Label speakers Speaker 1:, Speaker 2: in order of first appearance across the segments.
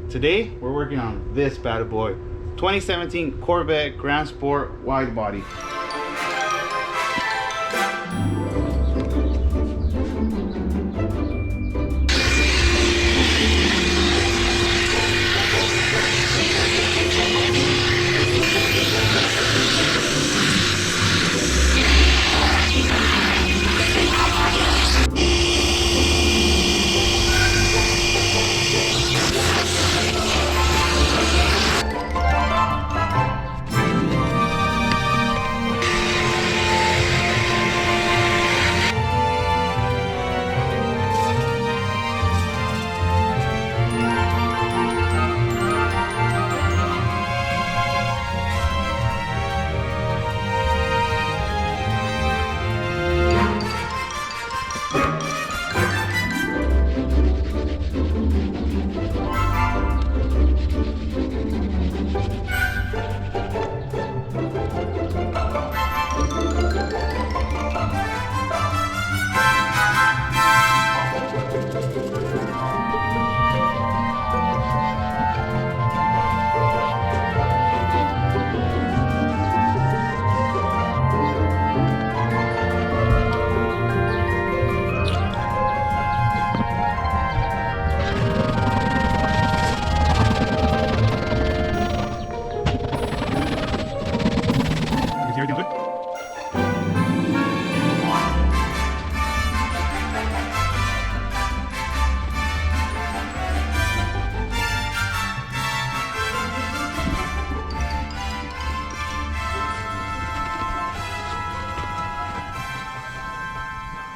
Speaker 1: Today we're working on this bad boy, 2017 Corvette Grand Sport wide body.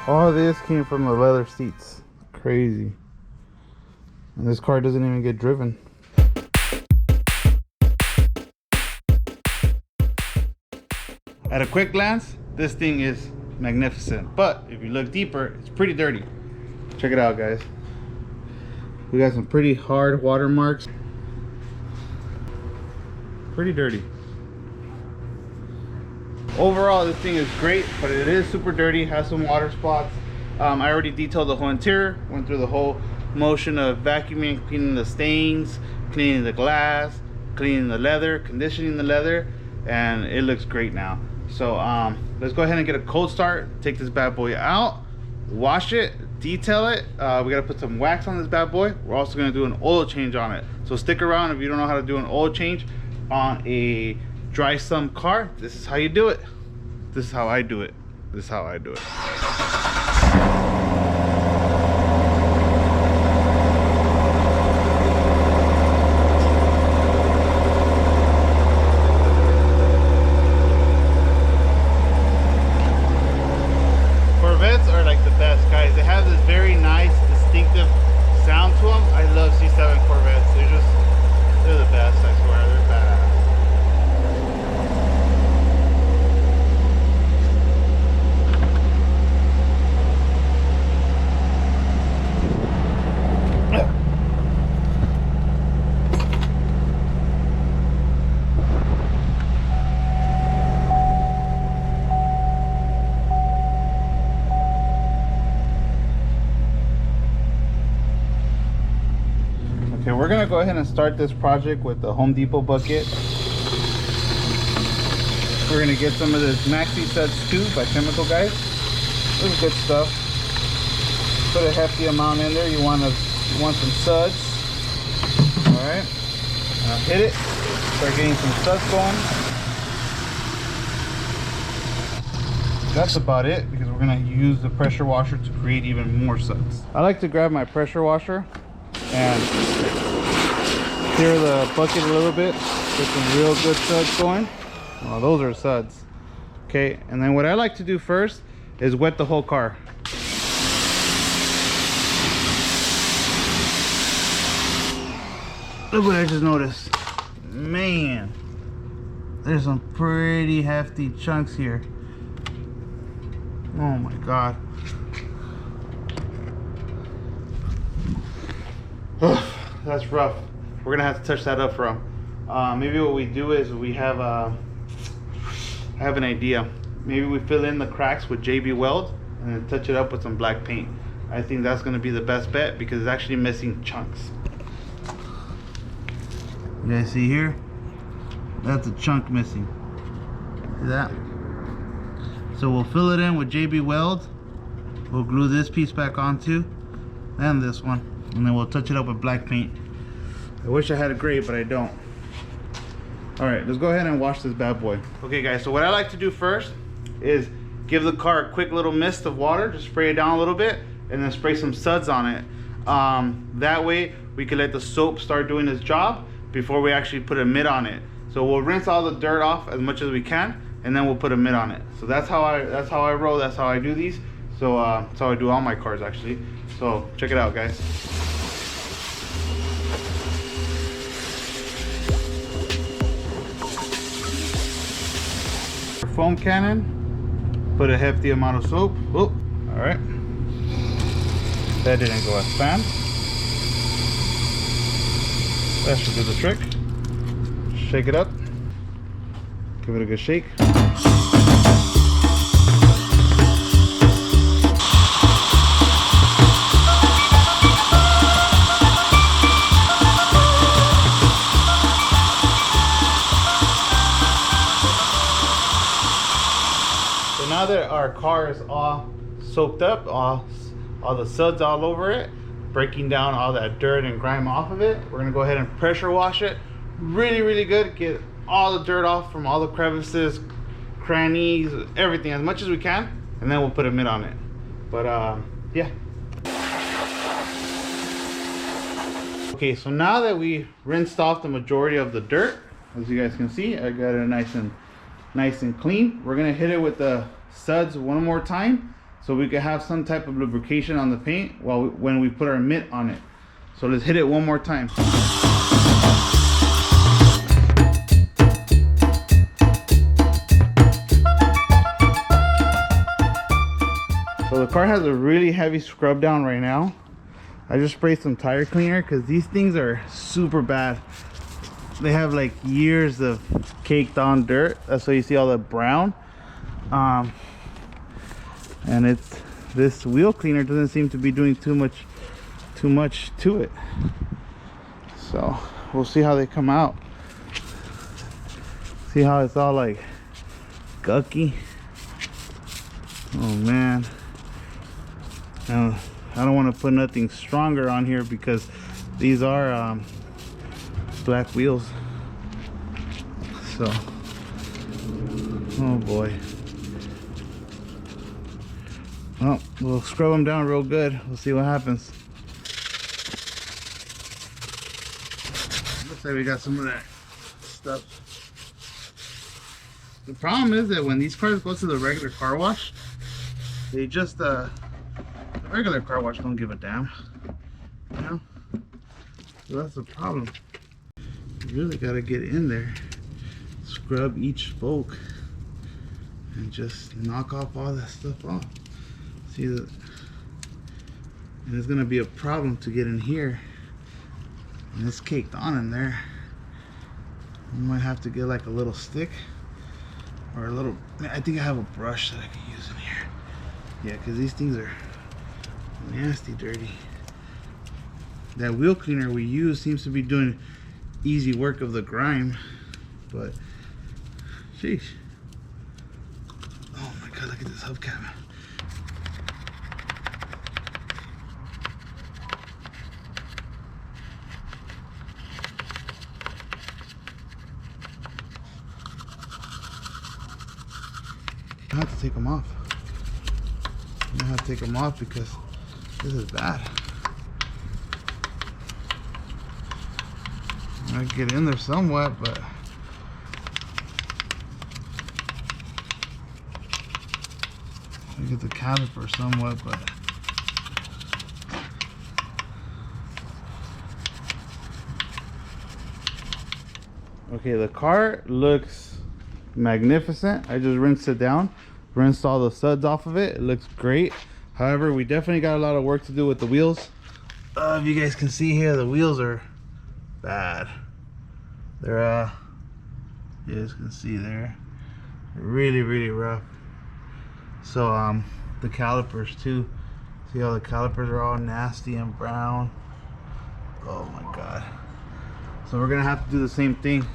Speaker 1: All this came from the leather seats. Crazy. And this car doesn't even get driven. At a quick glance, this thing is magnificent. But if you look deeper, it's pretty dirty. Check it out, guys. We got some pretty hard watermarks. Pretty dirty. Overall, this thing is great, but it is super dirty, has some water spots. I already detailed the whole interior, went through the whole motion of vacuuming, cleaning the stains, cleaning the glass, cleaning the leather, conditioning the leather, and it looks great now. So let's go ahead and get a cold start, take this bad boy out, wash it, detail it. We gotta put some wax on this bad boy. We're also gonna do an oil change on it. So stick around if you don't know how to do an oil change on a dry sump car. This is how you do it. This is how I do it. This is how I do it. Corvettes are like the best, guys. They have this very nice, distinctive sound to them. I love C7 Corvettes. They're the best, I swear. They're badass. Okay, we're gonna go ahead and start this project with the Home Depot bucket. We're gonna get some of this Maxi Suds 2 by Chemical Guys. This is good stuff. Put a hefty amount in there. You want some suds. All right. Hit it. Start getting some suds going. That's about it, because we're gonna use the pressure washer to create even more suds. I like to grab my pressure washer and stir the bucket a little bit, get some real good suds going. Oh, those are suds. Okay, and then what I like to do first is wet the whole car. Look what I just noticed. Man, there's some pretty hefty chunks here. Oh my God. That's rough. We're gonna have to touch that up for them. Maybe what we do is I have an idea. Maybe we fill in the cracks with JB Weld and then touch it up with some black paint. I think that's gonna be the best bet because it's actually missing chunks. You guys see here? That's a chunk missing. See that? So we'll fill it in with JB Weld. We'll glue this piece back onto, and this one, and then we'll touch it up with black paint. I wish I had a gray, but I don't. All right, let's go ahead and wash this bad boy. Okay guys, so what I like to do first is give the car a quick little mist of water, just spray it down a little bit, and then spray some suds on it. That way we can let the soap start doing its job before we actually put a mitt on it. So we'll rinse all the dirt off as much as we can, and then we'll put a mitt on it. So that's how I roll, that's how I do these. So that's how I do all my cars actually. So check it out, guys. Foam cannon, put a hefty amount of soap. Oh, all right, that didn't go as planned. That should do the trick. Shake it up, give it a good shake. Now that our car is all soaked up, all the suds all over it, breaking down all that dirt and grime off of it, we're gonna go ahead and pressure wash it really good. Get all the dirt off from all the crevices, crannies, everything, as much as we can, and then we'll put a mitt on it. But yeah. Okay, so now that we rinsed off the majority of the dirt, as you guys can see, I got it nice and clean. We're gonna hit it with the suds one more time so we can have some type of lubrication on the paint when we put our mitt on it. So let's hit it one more time. So the car has a really heavy scrub down right now. I just sprayed some tire cleaner because these things are super bad. They have like years of caked on dirt. That's why you see all the brown. And this wheel cleaner doesn't seem to be doing too much to it. So we'll see how they come out. See how it's all like gucky. Oh man. Now, I don't want to put nothing stronger on here because these are black wheels. So, oh boy. Well, we'll scrub them down real good. We'll see what happens. Looks like we got some of that stuff. The problem is that when these cars go to the regular car wash, they just the regular car wash don't give a damn, you know. So that's the problem. You really got to get in there, scrub each spoke, and just knock off all that stuff off. See that? And it's gonna be a problem to get in here, and it's caked on in there. You might have to get like a little stick or a little. I think I have a brush that I can use in here. Yeah, because these things are nasty dirty. That wheel cleaner we use seems to be doing easy work of the grime, but sheesh. Oh my god, look at this hubcap. I have to take them off. I have to take them off because this is bad. I get in there somewhat, but I get the caliper somewhat, but okay, the car looks magnificent. I just rinsed it down, rinsed all the suds off of it. It looks great. However, we definitely got a lot of work to do with the wheels. If you guys can see here, the wheels are bad. They're you guys can see there, really rough. So the calipers too. See how the calipers are all nasty and brown. Oh my god. So we're gonna have to do the same thing.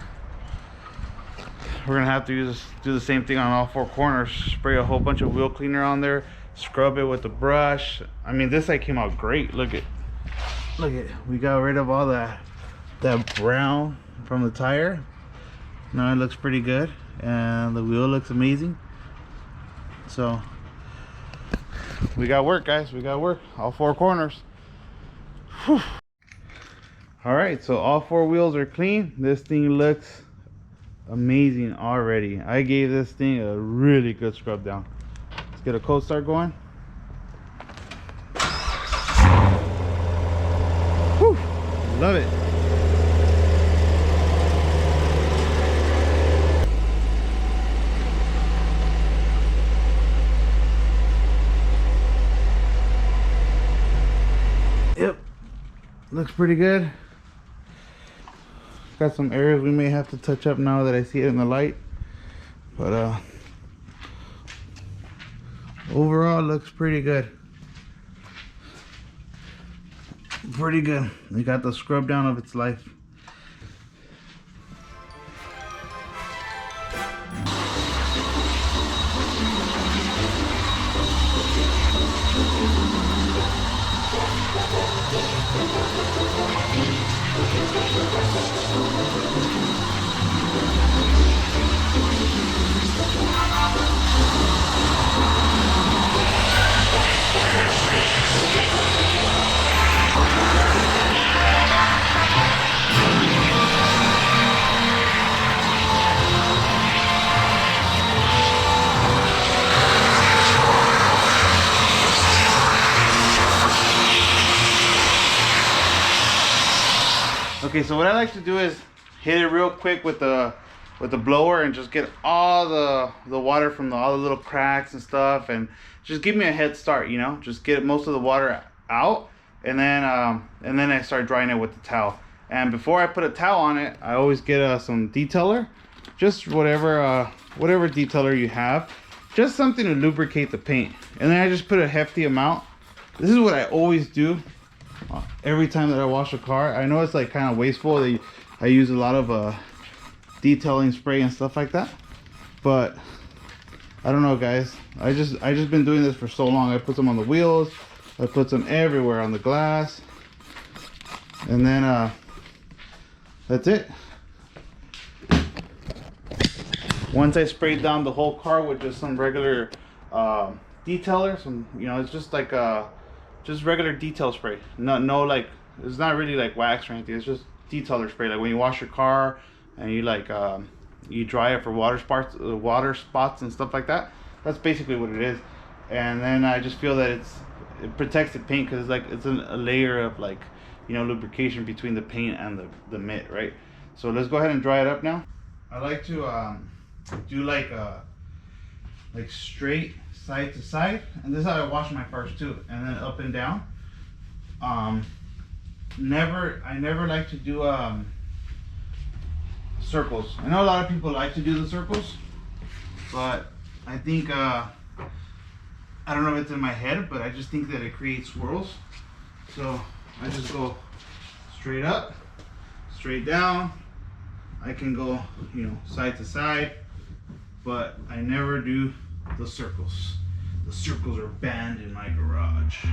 Speaker 1: We're gonna have to do the same thing on all 4 corners. Spray a whole bunch of wheel cleaner on there, scrub it with the brush. I mean, this side came out great. Look at, we got rid of all that brown from the tire. Now it looks pretty good, and the wheel looks amazing. So we got work, guys. We got work. All 4 corners. Whew. All right, so all 4 wheels are clean. This thing looks amazing already. I gave this thing a really good scrub down. Let's get a cold start going. Whew, love it. Yep, looks pretty good. Got some areas we may have to touch up now that I see it in the light, but overall looks pretty good. Pretty good. We got the scrub down of its life. Okay, so what I like to do is hit it real quick with the blower and just get all the water from all the little cracks and stuff, and just give me a head start, you know, just get most of the water out, and then I start drying it with the towel. And before I put a towel on it, I always get some detailer, just whatever detailer you have, just something to lubricate the paint. And then I just put a hefty amount. This is what I always do every time that I wash a car. I know it's like kind of wasteful. I use a lot of detailing spray and stuff like that, but I don't know, guys. I just been doing this for so long. I put some on the wheels, I put some everywhere on the glass, and then that's it. Once I sprayed down the whole car with just some regular detailer, some, you know, it's just like just regular detail spray. No like, it's not really like wax or anything. It's just detailer spray. Like when you wash your car and you like you dry it for water spots and stuff like that. That's basically what it is. And then I just feel that it protects the paint, because it's a layer of, like, you know, lubrication between the paint and the mitt, right? So let's go ahead and dry it up now. I like to do like straight side to side, and this is how I wash my cars too, and then up and down. I never like to do circles. I know a lot of people like to do the circles, but I think I don't know if it's in my head, but I just think that it creates swirls. So I just go straight up, straight down. I can go, you know, side to side, but I never do the circles. The circles are banned in my garage.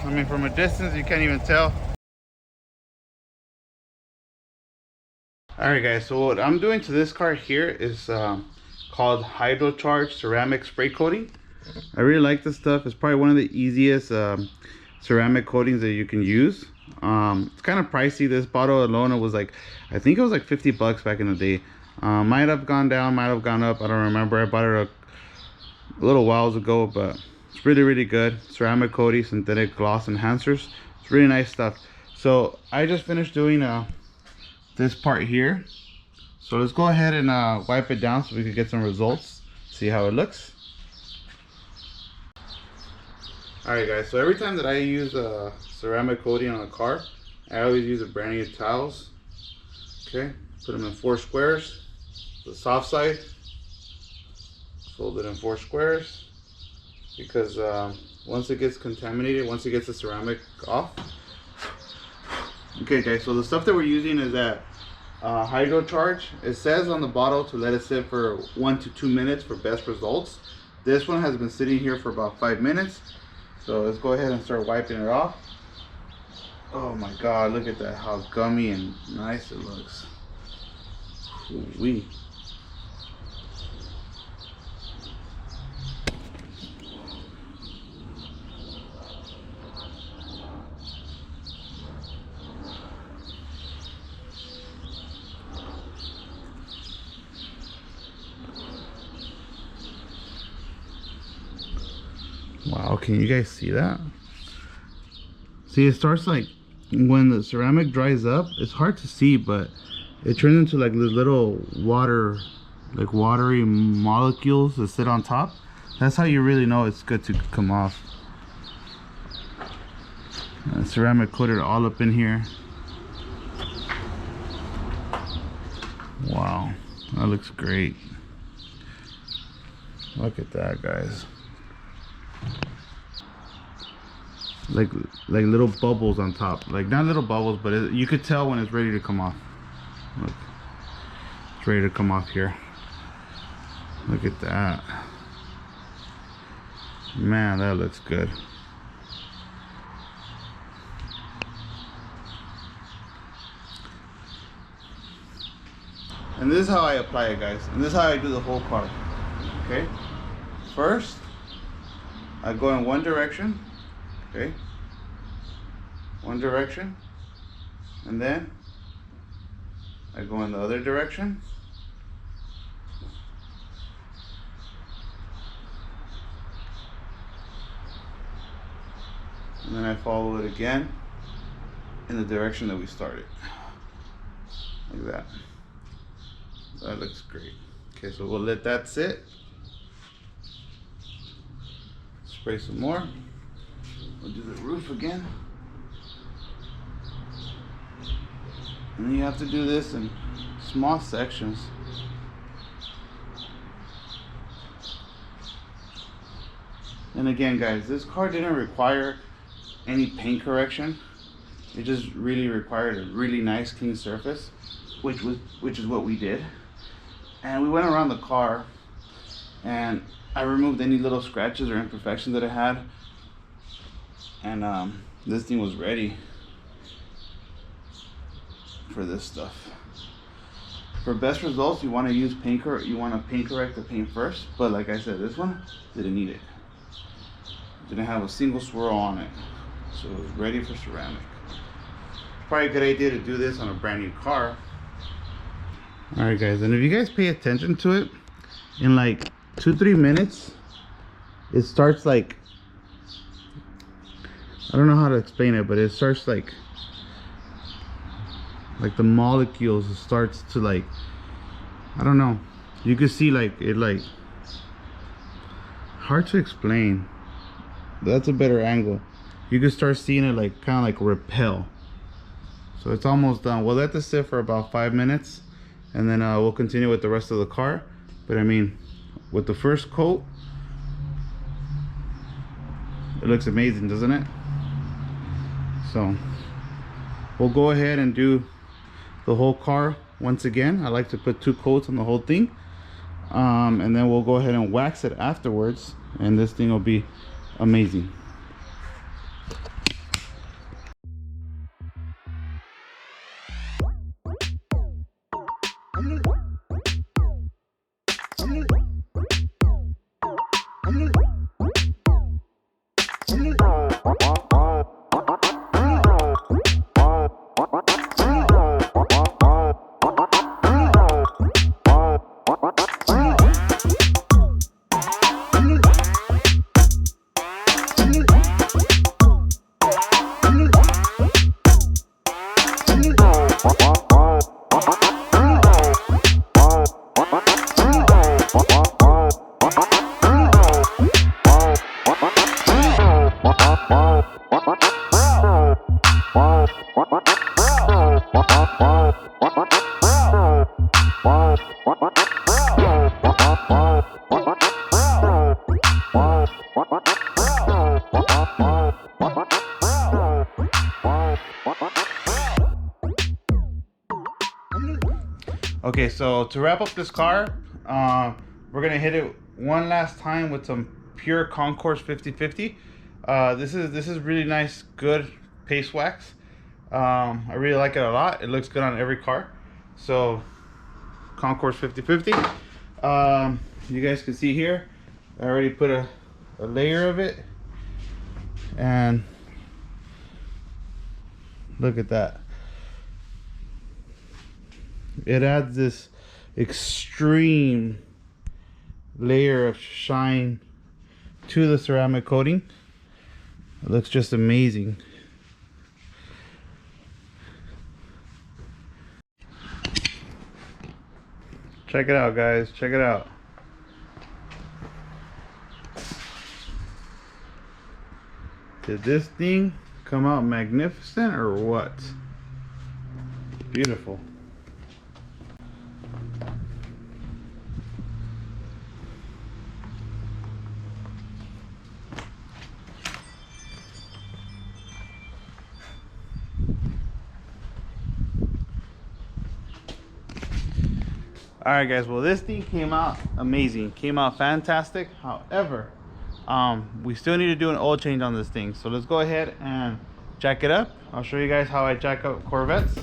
Speaker 1: I mean, from a distance, you can't even tell. All right, guys, so what I'm doing to this car here is called hydrocharged ceramic spray coating. I really like this stuff. It's probably one of the easiest ceramic coatings that you can use. It's kind of pricey. This bottle alone, it was like, I think it was like 50 bucks back in the day. Might have gone down, might have gone up, I don't remember. I bought it a little whiles ago, but it's really good. Ceramic coating, synthetic gloss enhancers. It's really nice stuff. So I just finished doing this part here. So let's go ahead and wipe it down so we can get some results, see how it looks. Alright guys, so every time that I use a ceramic coating on a car, I always use a brand new towels. Okay, put them in 4 squares. The soft side, fold it in 4 squares, because once it gets contaminated, once it gets the ceramic off. Okay guys, so the stuff that we're using is that hydrocharge. It says on the bottle to let it sit for 1 to 2 minutes for best results. This one has been sitting here for about 5 minutes. So let's go ahead and start wiping it off. Oh my god, look at that, how gummy and nice it looks. Ooh-wee. Wow, can you guys see that? See, it starts like, when the ceramic dries up, it's hard to see, but it turns into like this little water, like watery molecules that sit on top. That's how you really know it's good to come off. Ceramic coated all up in here. Wow, that looks great. Look at that, guys. Like little bubbles on top, like not little bubbles, but you could tell when it's ready to come off. Look, it's ready to come off here. Look at that, man, that looks good. And this is how I apply it, guys, and this is how I do the whole car. Okay, first I go in one direction. Okay, one direction, and then I go in the other direction, and then I follow it again in the direction that we started, like that. That looks great. Okay, so we'll let that sit, spray some more. We'll do the roof again. And then you have to do this in small sections. And again, guys, this car didn't require any paint correction. It just really required a really nice clean surface, which is what we did. And we went around the car and I removed any little scratches or imperfections that it had. And this thing was ready for this stuff. For best results, you want to use paint correct. You want to paint correct the paint first. But like I said, this one didn't need it. Didn't have a single swirl on it, so it was ready for ceramic. Probably a good idea to do this on a brand new car. All right, guys, and if you guys pay attention to it, in like 2-3 minutes, it starts like, I don't know how to explain it, but it starts like the molecules, it starts to like, I don't know, you can see like it, like, hard to explain. That's a better angle. You can start seeing it like kind of like repel. So it's almost done. We'll let this sit for about 5 minutes, and then we'll continue with the rest of the car. But I mean, with the first coat, it looks amazing, doesn't it? So we'll go ahead and do the whole car once again. I like to put 2 coats on the whole thing, and then we'll go ahead and wax it afterwards, and this thing will be amazing. Okay, so to wrap up this car, we're gonna hit it one last time with some pure Concourse 50/50. This is really nice, good paste wax. I really like it a lot. It looks good on every car. So Concourse 50/50. You guys can see here, I already put a layer of it, and look at that. It adds this extreme layer of shine to the ceramic coating. It looks just amazing. Check it out, guys. Check it out. Did this thing come out magnificent or what? Beautiful. All right, guys, well, this thing came out amazing, came out fantastic. However, we still need to do an oil change on this thing, so let's go ahead and jack it up. I'll show you guys how I jack up Corvettes.